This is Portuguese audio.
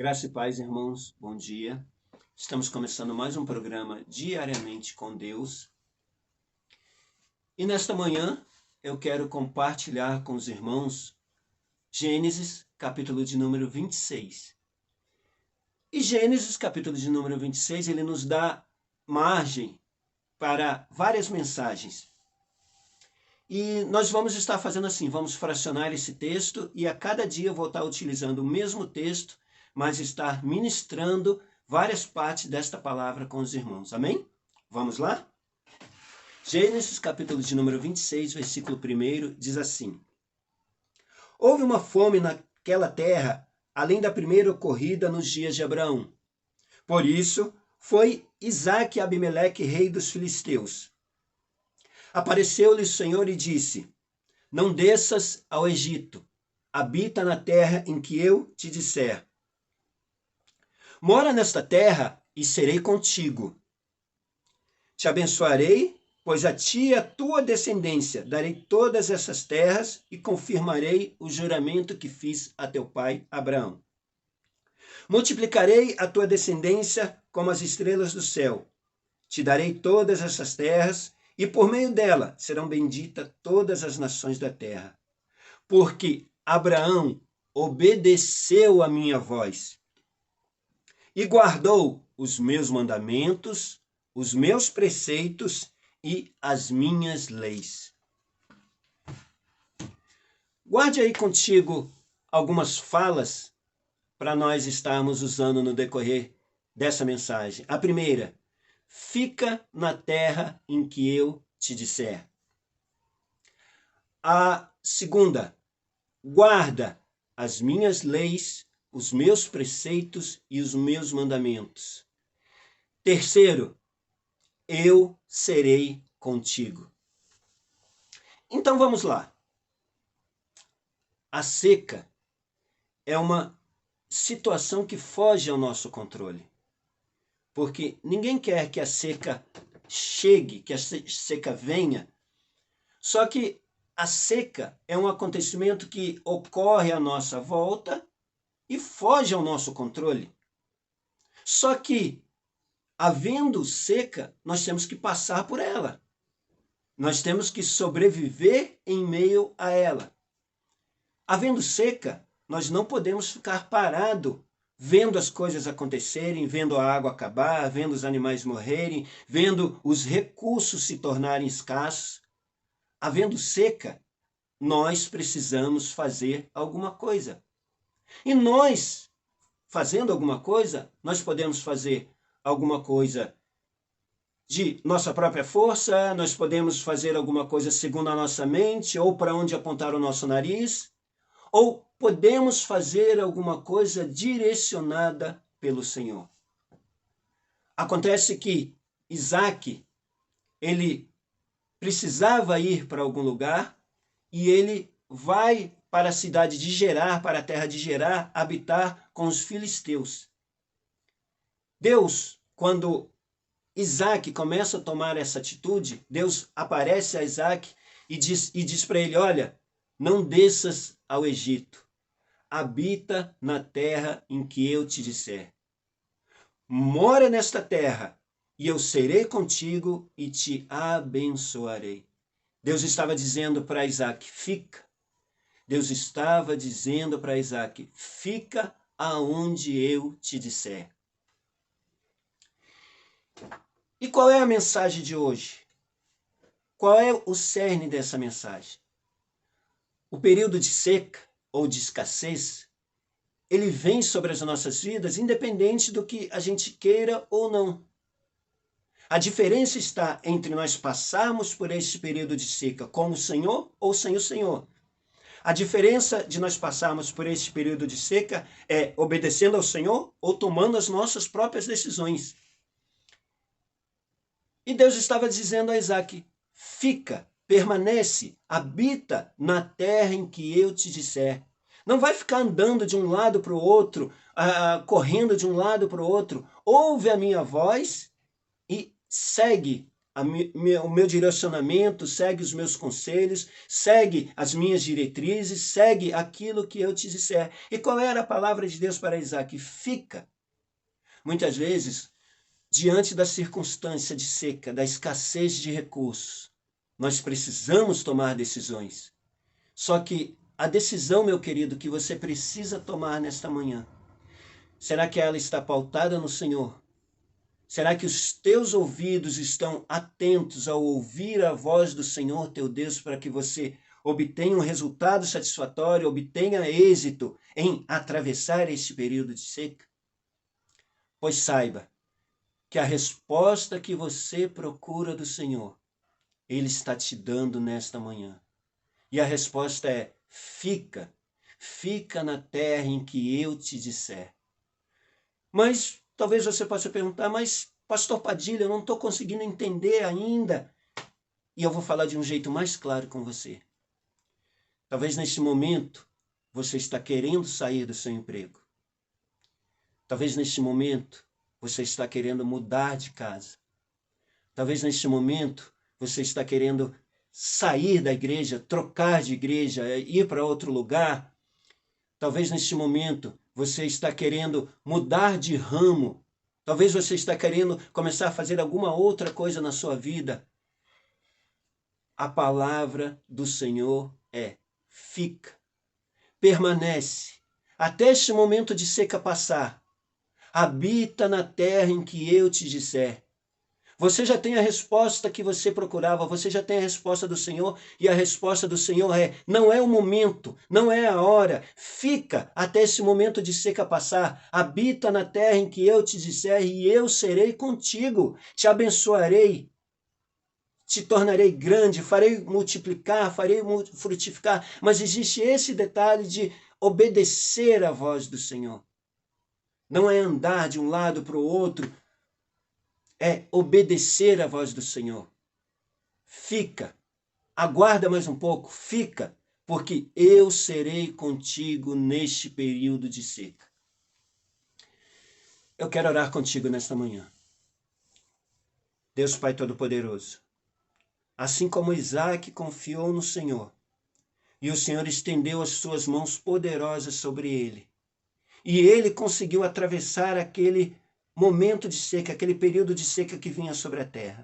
Graça e paz, irmãos, bom dia. Estamos começando mais um programa Diariamente com Deus. E nesta manhã eu quero compartilhar com os irmãos Gênesis, capítulo de número 26. E Gênesis, capítulo de número 26, ele nos dá margem para várias mensagens. E nós vamos estar fazendo assim, vamos fracionar esse texto e a cada dia eu vou estar utilizando o mesmo texto, mas estar ministrando várias partes desta palavra com os irmãos. Amém? Vamos lá? Gênesis, capítulo de número 26, versículo 1, diz assim: Houve uma fome naquela terra, além da primeira ocorrida nos dias de Abraão. Por isso, foi Isaque e Abimeleque, rei dos filisteus. Apareceu-lhe o Senhor e disse: Não desças ao Egito, habita na terra em que eu te disser. Mora nesta terra e serei contigo. Te abençoarei, pois a ti e a tua descendência darei todas essas terras e confirmarei o juramento que fiz a teu pai Abraão. Multiplicarei a tua descendência como as estrelas do céu. Te darei todas essas terras e por meio dela serão benditas todas as nações da terra. Porque Abraão obedeceu a minha voz e guardou os meus mandamentos, os meus preceitos e as minhas leis. Guarde aí contigo algumas falas para nós estarmos usando no decorrer dessa mensagem. A primeira: fica na terra em que eu te disser. A segunda: guarda as minhas leis, os meus preceitos e os meus mandamentos. Terceiro: eu serei contigo. Então vamos lá. A seca é uma situação que foge ao nosso controle. Porque ninguém quer que a seca chegue, que a seca venha. Só que a seca é um acontecimento que ocorre à nossa volta e foge ao nosso controle. Só que, havendo seca, nós temos que passar por ela. Nós temos que sobreviver em meio a ela. Havendo seca, nós não podemos ficar parados vendo as coisas acontecerem, vendo a água acabar, vendo os animais morrerem, vendo os recursos se tornarem escassos. Havendo seca, nós precisamos fazer alguma coisa. E nós, fazendo alguma coisa, nós podemos fazer alguma coisa de nossa própria força, nós podemos fazer alguma coisa segundo a nossa mente, ou para onde apontar o nosso nariz, ou podemos fazer alguma coisa direcionada pelo Senhor. Acontece que Isaque, ele precisava ir para algum lugar e ele vai para a cidade de Gerar, para a terra de Gerar, habitar com os filisteus. Deus, quando Isaque começa a tomar essa atitude, Deus aparece a Isaque e diz para ele: olha, não desças ao Egito, habita na terra em que eu te disser. Mora nesta terra, e eu serei contigo e te abençoarei. Deus estava dizendo para Isaque: fica. Deus estava dizendo para Isaque: fica aonde eu te disser. E qual é a mensagem de hoje? Qual é o cerne dessa mensagem? O período de seca ou de escassez, ele vem sobre as nossas vidas independente do que a gente queira ou não. A diferença está entre nós passarmos por esse período de seca com o Senhor ou sem o Senhor. A diferença de nós passarmos por esse período de seca é obedecendo ao Senhor ou tomando as nossas próprias decisões. E Deus estava dizendo a Isaque: fica, permanece, habita na terra em que eu te disser. Não vai ficar andando de um lado para o outro, correndo de um lado para o outro. Ouve a minha voz e segue o meu direcionamento, segue os meus conselhos, segue as minhas diretrizes, segue aquilo que eu te disser. E qual era a palavra de Deus para Isaac? Fica. Muitas vezes, diante da circunstância de seca, da escassez de recursos, nós precisamos tomar decisões. Só que a decisão, meu querido, que você precisa tomar nesta manhã, será que ela está pautada no Senhor? Será que os teus ouvidos estão atentos ao ouvir a voz do Senhor teu Deus para que você obtenha um resultado satisfatório, obtenha êxito em atravessar este período de seca? Pois saiba que a resposta que você procura do Senhor, Ele está te dando nesta manhã. E a resposta é: fica, fica na terra em que eu te disser. Mas talvez você possa perguntar, mas pastor Padilha, eu não estou conseguindo entender ainda. E eu vou falar de um jeito mais claro com você. Talvez neste momento você está querendo sair do seu emprego. Talvez neste momento você está querendo mudar de casa. Talvez neste momento você está querendo sair da igreja, trocar de igreja, ir para outro lugar. Talvez neste momento você está querendo mudar de ramo. Talvez você está querendo começar a fazer alguma outra coisa na sua vida. A palavra do Senhor é: fica, permanece, até este momento de seca passar. Habita na terra em que eu te disser. Você já tem a resposta que você procurava, você já tem a resposta do Senhor, e a resposta do Senhor é: não é o momento, não é a hora, fica até esse momento de seca passar, habita na terra em que eu te disser, e eu serei contigo, te abençoarei, te tornarei grande, farei multiplicar, farei frutificar. Mas existe esse detalhe de obedecer à voz do Senhor. Não é andar de um lado para o outro, é obedecer à voz do Senhor. Fica, aguarda mais um pouco, fica, porque eu serei contigo neste período de seca. Eu quero orar contigo nesta manhã. Deus Pai Todo-Poderoso, assim como Isaac confiou no Senhor, e o Senhor estendeu as suas mãos poderosas sobre ele, e ele conseguiu atravessar aquele momento de seca, aquele período de seca que vinha sobre a terra.